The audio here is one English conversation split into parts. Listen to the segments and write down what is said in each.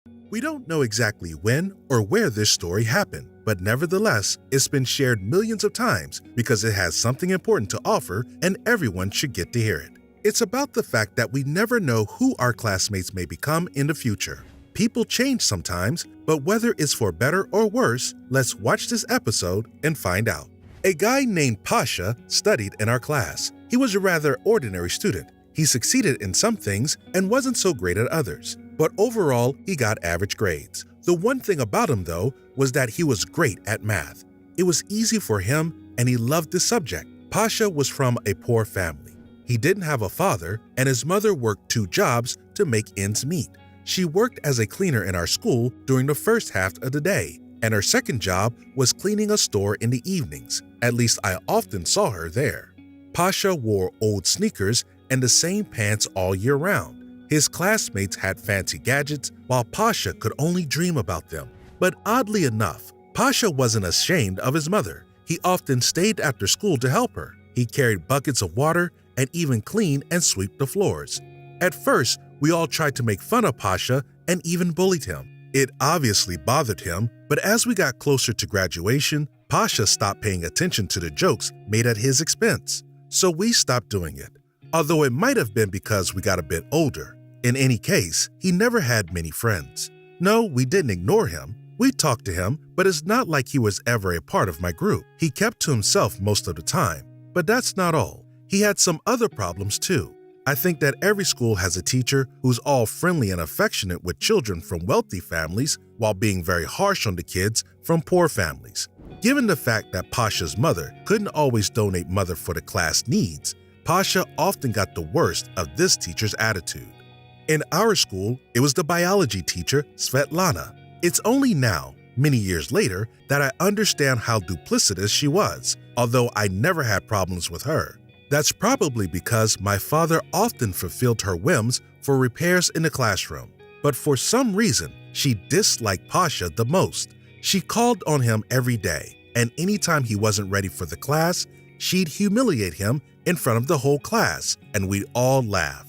We don't know exactly when or where this story happened, but nevertheless, it's been shared millions of times because it has something important to offer and everyone should get to hear it. It's about the fact that we never know who our classmates may become in the future. People change sometimes, but whether it's for better or worse, let's watch this episode and find out. A guy named Pasha studied in our class. He was a rather ordinary student. He succeeded in some things and wasn't so great at others, but overall, he got average grades. The one thing about him, though, was that he was great at math. It was easy for him, and he loved the subject. Pasha was from a poor family. He didn't have a father, and his mother worked 2 jobs to make ends meet. She worked as a cleaner in our school during the first half of the day, and her second job was cleaning a store in the evenings. At least I often saw her there. Pasha wore old sneakers and the same pants all year round. His classmates had fancy gadgets, while Pasha could only dream about them. But oddly enough, Pasha wasn't ashamed of his mother. He often stayed after school to help her. He carried buckets of water and even cleaned and swept the floors. At first, we all tried to make fun of Pasha and even bullied him. It obviously bothered him, but as we got closer to graduation, Pasha stopped paying attention to the jokes made at his expense. So we stopped doing it. Although it might have been because we got a bit older. In any case, he never had many friends. No, we didn't ignore him. We talked to him, but it's not like he was ever a part of my group. He kept to himself most of the time. But that's not all. He had some other problems too. I think that every school has a teacher who's all friendly and affectionate with children from wealthy families while being very harsh on the kids from poor families. Given the fact that Pasha's mother couldn't always donate money for the class needs, Pasha often got the worst of this teacher's attitude. In our school, it was the biology teacher, Svetlana. It's only now, many years later, that I understand how duplicitous she was, although I never had problems with her. That's probably because my father often fulfilled her whims for repairs in the classroom. But for some reason, she disliked Pasha the most. She called on him every day, and anytime he wasn't ready for the class, she'd humiliate him in front of the whole class, and we'd all laugh.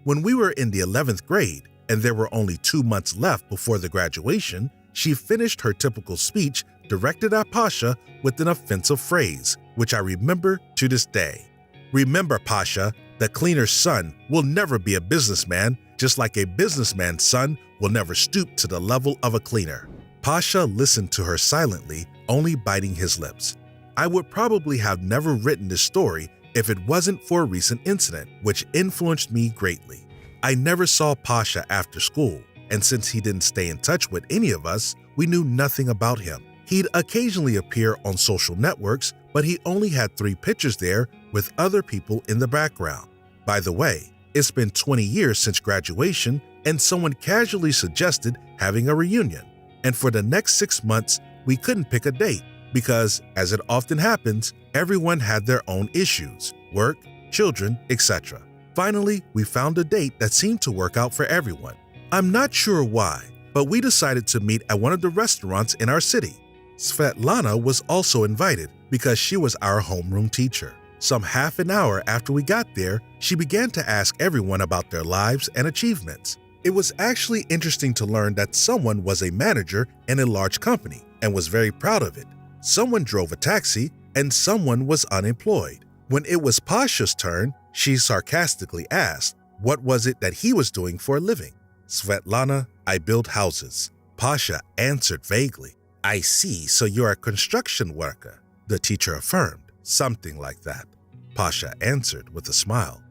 When we were in the 11th grade, and there were only 2 months left before the graduation, she finished her typical speech directed at Pasha with an offensive phrase, which I remember to this day. "Remember, Pasha, the cleaner's son will never be a businessman, just like a businessman's son will never stoop to the level of a cleaner." Pasha listened to her silently, only biting his lips. I would probably have never written this story if it wasn't for a recent incident, which influenced me greatly. I never saw Pasha after school, and since he didn't stay in touch with any of us, we knew nothing about him. He'd occasionally appear on social networks, but he only had 3 pictures there with other people in the background. By the way, it's been 20 years since graduation, and someone casually suggested having a reunion. And for the next 6 months, we couldn't pick a date because, as it often happens, everyone had their own issues, work, children, etc. Finally, we found a date that seemed to work out for everyone. I'm not sure why, but we decided to meet at one of the restaurants in our city. Svetlana was also invited because she was our homeroom teacher. Some half an hour after we got there, she began to ask everyone about their lives and achievements. It was actually interesting to learn that someone was a manager in a large company and was very proud of it. Someone drove a taxi and someone was unemployed. When it was Pasha's turn, she sarcastically asked, what was it that he was doing for a living? "Svetlana, I build houses." Pasha answered vaguely. "I see, so you're a construction worker," the teacher affirmed. "Something like that," Pasha answered with a smile.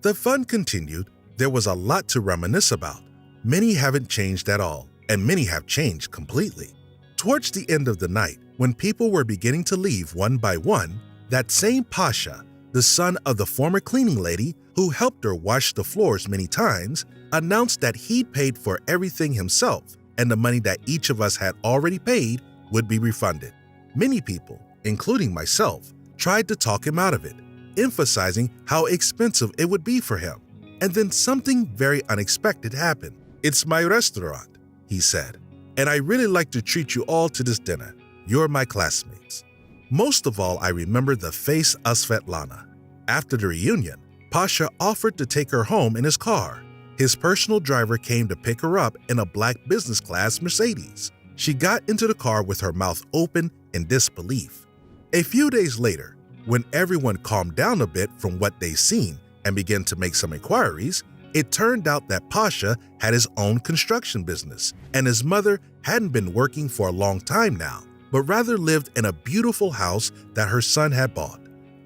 The fun continued. There was a lot to reminisce about. Many haven't changed at all, and many have changed completely. Towards the end of the night, when people were beginning to leave one by one, that same Pasha, the son of the former cleaning lady who helped her wash the floors many times, announced that he'd paid for everything himself and the money that each of us had already paid would be refunded. Many people, including myself, tried to talk him out of it, emphasizing how expensive it would be for him. And then something very unexpected happened. "It's my restaurant," he said, "and I really like to treat you all to this dinner. You're my classmates." Most of all, I remember the face of Svetlana. After the reunion, Pasha offered to take her home in his car. His personal driver came to pick her up in a black business class Mercedes. She got into the car with her mouth open in disbelief. A few days later, when everyone calmed down a bit from what they'd seen and began to make some inquiries, it turned out that Pasha had his own construction business, and his mother hadn't been working for a long time now, but rather lived in a beautiful house that her son had bought.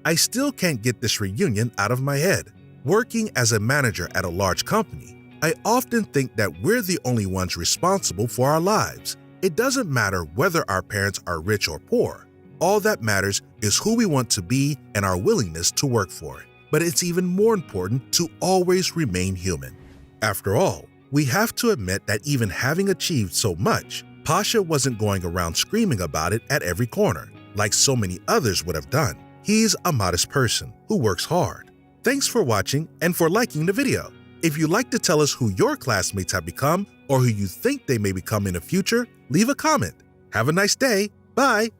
I still can't get this reunion out of my head. Working as a manager at a large company, I often think that we're the only ones responsible for our lives. It doesn't matter whether our parents are rich or poor. All that matters is who we want to be and our willingness to work for it. But it's even more important to always remain human. After all, we have to admit that even having achieved so much, Pasha wasn't going around screaming about it at every corner, like so many others would have done. He's a modest person who works hard. Thanks for watching and for liking the video. If you'd like to tell us who your classmates have become or who you think they may become in the future, leave a comment. Have a nice day. Bye.